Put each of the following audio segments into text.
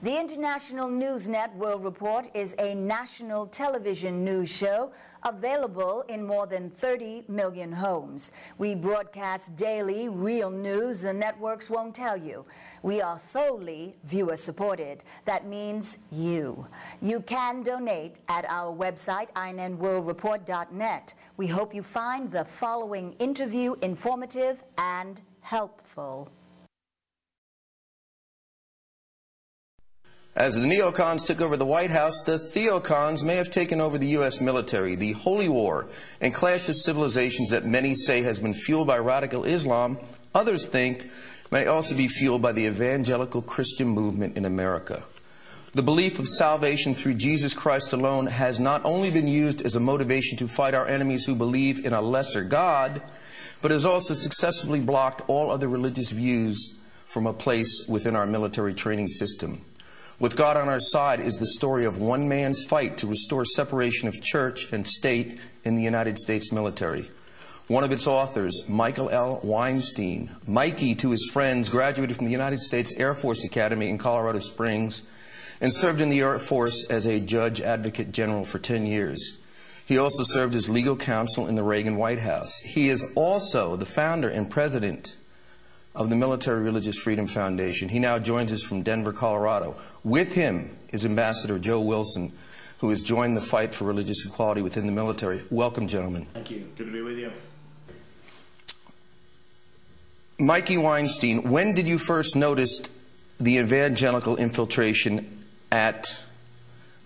The International Newsnet World Report is a national television news show available in more than 30 million homes. We broadcast daily real news the networks won't tell you. We are solely viewer-supported. That means you. You can donate at our website, inenworldreport.net. We hope you find the following interview informative and helpful. As the neocons took over the White House, the theocons may have taken over the U.S. military. The holy war and clash of civilizations that many say has been fueled by radical Islam, others think may also be fueled by the evangelical Christian movement in America. The belief of salvation through Jesus Christ alone has not only been used as a motivation to fight our enemies who believe in a lesser God, but has also successfully blocked all other religious views from a place within our military training system. With God on our side is the story of one man's fight to restore separation of church and state in the United States military. One of its authors, Michael L. Weinstein, Mikey to his friends, graduated from the United States Air Force Academy in Colorado Springs and served in the Air Force as a judge advocate general for 10 years. He also served as legal counsel in the Reagan White House. He is also the founder and president of the Military Religious Freedom Foundation. He now joins us from Denver, Colorado. With him is Ambassador Joe Wilson, who has joined the fight for religious equality within the military. Welcome, gentlemen. Thank you. Good to be with you. Mikey Weinstein, when did you first notice the evangelical infiltration at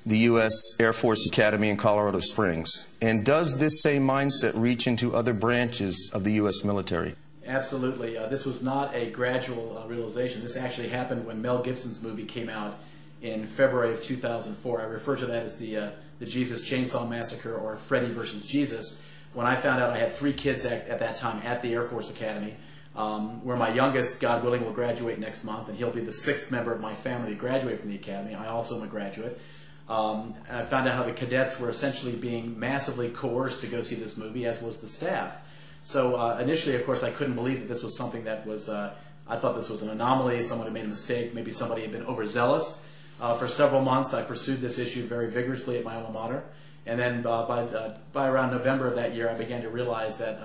the U.S. Air Force Academy in Colorado Springs? And does this same mindset reach into other branches of the U.S. military? Absolutely. This was not a gradual realization. This actually happened when Mel Gibson's movie came out in February of 2004. I refer to that as the Jesus Chainsaw Massacre, or Freddy versus Jesus. When I found out, I had 3 kids at that time at the Air Force Academy, where my youngest, God willing, will graduate next month, and he'll be the 6th member of my family to graduate from the Academy. I also am a graduate. I found out how the cadets were essentially being massively coerced to go see this movie, as was the staff. So initially, of course, I couldn't believe that this was something that was, I thought this was an anomaly, someone had made a mistake, maybe somebody had been overzealous. For several months, I pursued this issue very vigorously at my alma mater. And then by around November of that year, I began to realize that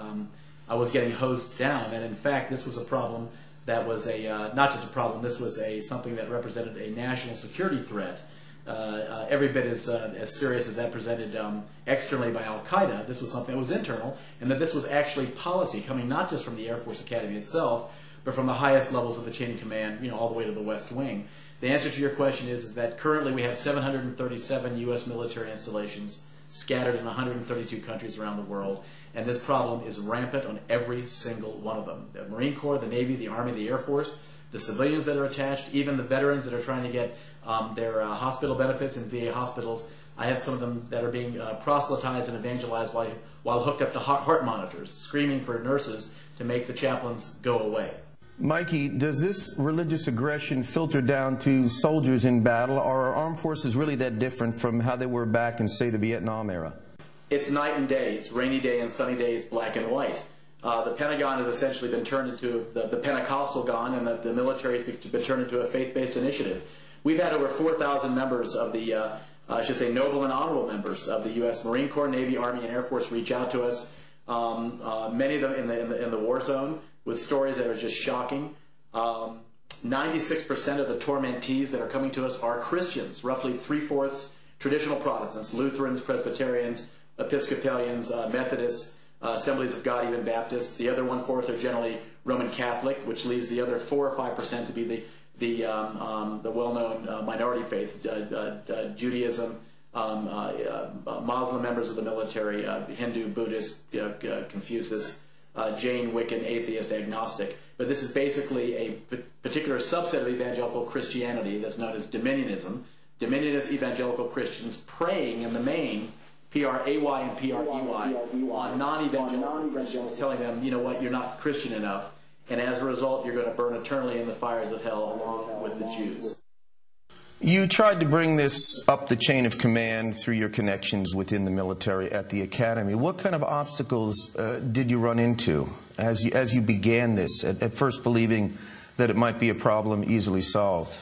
I was getting hosed down. And in fact, this was a problem that was not just a problem, this was something that represented a national security threat. Every bit as serious as that presented externally by Al-Qaeda. This was something that was internal, and that this was actually policy coming not just from the Air Force Academy itself, but from the highest levels of the chain of command, all the way to the West Wing. The answer to your question is that currently we have 737 U.S. military installations scattered in 132 countries around the world, and this problem is rampant on every single one of them. The Marine Corps, the Navy, the Army, the Air Force, the civilians that are attached, even the veterans that are trying to get their hospital benefits in VA hospitals. I have some of them that are being proselytized and evangelized while hooked up to heart monitors, screaming for nurses to make the chaplains go away. Mikey, does this religious aggression filter down to soldiers in battle, or are armed forces really that different from how they were back in, say, the Vietnam era? It's night and day. It's rainy day and sunny day. It's black and white. The Pentagon has essentially been turned into the Pentecostal gone, and the military has been turned into a faith-based initiative. We've had over 4,000 members of the, I should say, noble and honorable members of the U.S. Marine Corps, Navy, Army, and Air Force reach out to us. Many of them in the war zone with stories that are just shocking. 96% of the tormentees that are coming to us are Christians, roughly 3/4 traditional Protestants, Lutherans, Presbyterians, Episcopalians, Methodists, Assemblies of God, even Baptists. The other 1/4 are generally Roman Catholic, which leaves the other 4 or 5% to be the well-known minority faith, Judaism, Muslim members of the military, Hindu, Buddhist, Confucius, Jain, Wiccan, atheist, agnostic. But this is basically a particular subset of evangelical Christianity that's known as Dominionism. Dominionist evangelical Christians praying in the main, P-R-A-Y and P-R-E-Y, on non-evangelical Christians, telling them, you know what, you're not Christian enough. And as a result, you're going to burn eternally in the fires of hell along with the Jews. You tried to bring this up the chain of command through your connections within the military at the Academy. What kind of obstacles did you run into as you began this, at first believing that it might be a problem easily solved?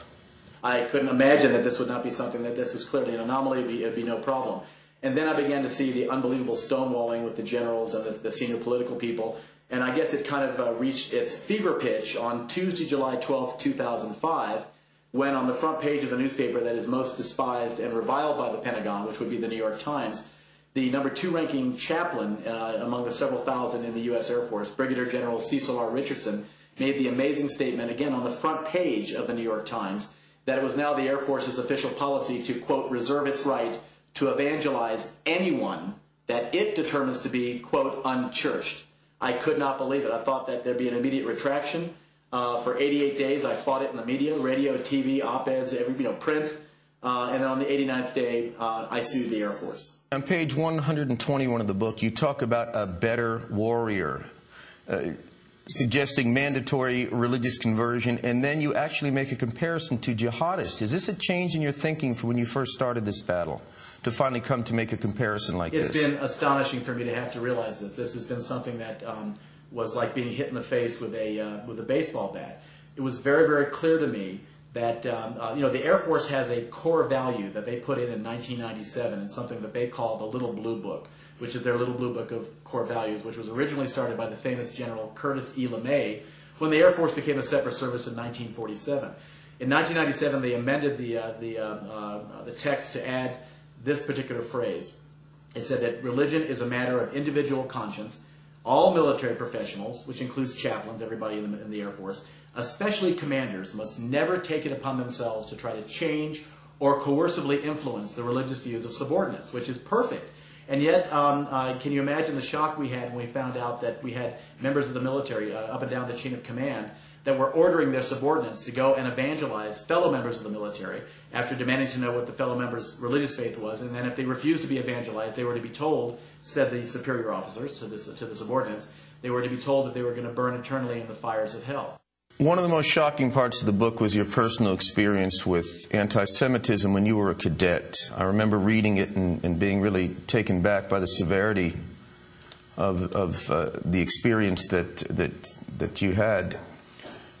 I couldn't imagine that this would not be something, that this was clearly an anomaly. It would be no problem. And then I began to see the unbelievable stonewalling with the generals and the senior political people. And I guess it kind of reached its fever pitch on Tuesday, July 12th, 2005, when on the front page of the newspaper that is most despised and reviled by the Pentagon, which would be the New York Times, the number 2 ranking chaplain among the several thousand in the U.S. Air Force, Brigadier General Cecil R. Richardson, made the amazing statement, again on the front page of the New York Times, that it was now the Air Force's official policy to, quote, reserve its right to evangelize anyone that it determines to be, quote, unchurched. I could not believe it. I thought that there'd be an immediate retraction. For 88 days, I fought it in the media, radio, TV, op-eds, print. And on the 89th day, I sued the Air Force. On page 121 of the book, you talk about a better warrior, suggesting mandatory religious conversion, and then you actually make a comparison to jihadists. Is this a change in your thinking from when you first started this battle, to finally come to make a comparison like this? It's been astonishing for me to have to realize this. This has been something that was like being hit in the face with a baseball bat. It was very, very clear to me that the Air Force has a core value that they put in 1997. It's something that they call the Little Blue Book, which is their Little Blue Book of core values, which was originally started by the famous General Curtis E. LeMay when the Air Force became a separate service in 1947. In 1997, they amended the text to add this particular phrase. It said that religion is a matter of individual conscience. All military professionals, which includes chaplains, everybody in the Air Force, especially commanders, must never take it upon themselves to try to change or coercively influence the religious views of subordinates, which is perfect. And yet, can you imagine the shock we had when we found out that we had members of the military up and down the chain of command that were ordering their subordinates to go and evangelize fellow members of the military after demanding to know what the fellow members' religious faith was, and then if they refused to be evangelized, they were to be told, said the superior officers to the subordinates, they were to be told that they were going to burn eternally in the fires of hell. One of the most shocking parts of the book was your personal experience with anti-Semitism when you were a cadet. I remember reading it and being really taken back by the severity of the experience that you had.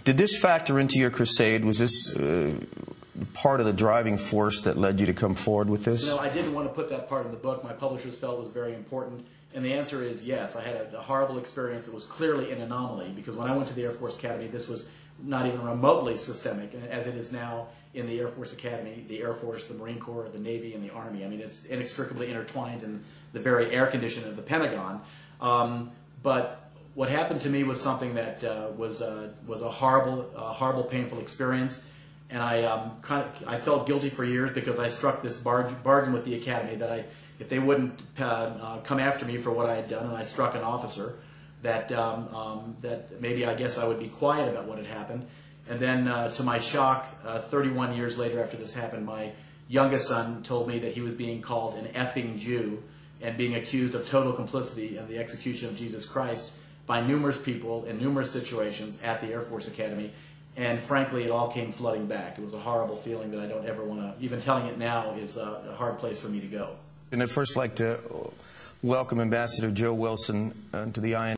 Did this factor into your crusade? Was this part of the driving force that led you to come forward with this? No, I didn't want to put that part in the book. My publishers felt it was very important. And the answer is yes. I had a horrible experience. It was clearly an anomaly because when I went to the Air Force Academy, this was not even remotely systemic as it is now in the Air Force Academy, the Air Force, the Marine Corps, the Navy, and the Army. I mean, it's inextricably intertwined in the very air condition of the Pentagon. But what happened to me was something that was a horrible, painful experience. And I felt guilty for years because I struck this bargain with the Academy that if they wouldn't come after me for what I had done, and I struck an officer, that maybe I guess I would be quiet about what had happened. And then, to my shock, 31 years later after this happened, my youngest son told me that he was being called an effing Jew and being accused of total complicity in the execution of Jesus Christ by numerous people in numerous situations at the Air Force Academy. And frankly, it all came flooding back. It was a horrible feeling that I don't ever want to, even telling it now is a hard place for me to go. And I'd first like to welcome Ambassador Joe Wilson to the INA.